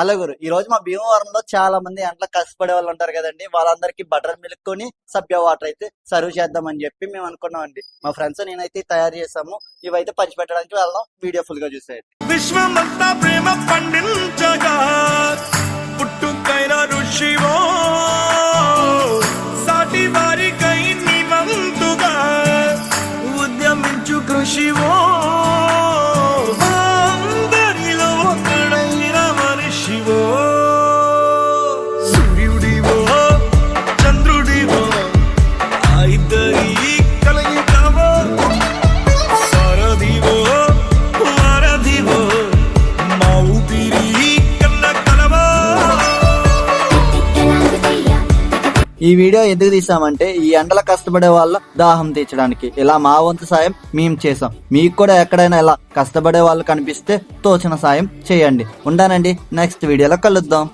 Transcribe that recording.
అలాగురు ఈ రోజు మా భీమవరంలో చాలా మంది ఎండలో కష్టపడే వాళ్ళు ఉంటారు కదండి. వాళ్ళందరికీ బటర్ మిల్క్ కొని సభ్య వాటర్ అయితే సర్వ్ చేద్దామని చెప్పి మేము అనుకున్నామండి. మా ఫ్రెండ్స్ నేనైతే తయారు చేసాము. ఇవైతే పంచిపెట్టడానికి వెళ్దాం. వీడియో ఫుల్ గా చూసేయండి. విశ్వమంతా ప్రేమ పండించగా పుట్టుకైన ఋషివో సాటి వారికై నివంతుగా ఉద్యమించు కృషివో అందరిలో ఒకడైన మనిషివో సూర్యుడివో చంద్రుడివో ఆ ఇద్దరి కలయికవో సారథివో వారధివో మా ఊపిరి కన్న కలవో. ఈ వీడియో ఎందుకు తీసామంటే ఈ ఎండల కష్టపడే వాళ్ళ దాహం తీర్చడానికి. ఇలా మా వంతు సాయం మేము చేసాం. మీకు కూడా ఎక్కడైనా ఇలా కష్టపడే వాళ్ళు కనిపిస్తే తోచిన సాయం చేయండి. ఉంటానండి, నెక్స్ట్ వీడియోలో కలుద్దాం.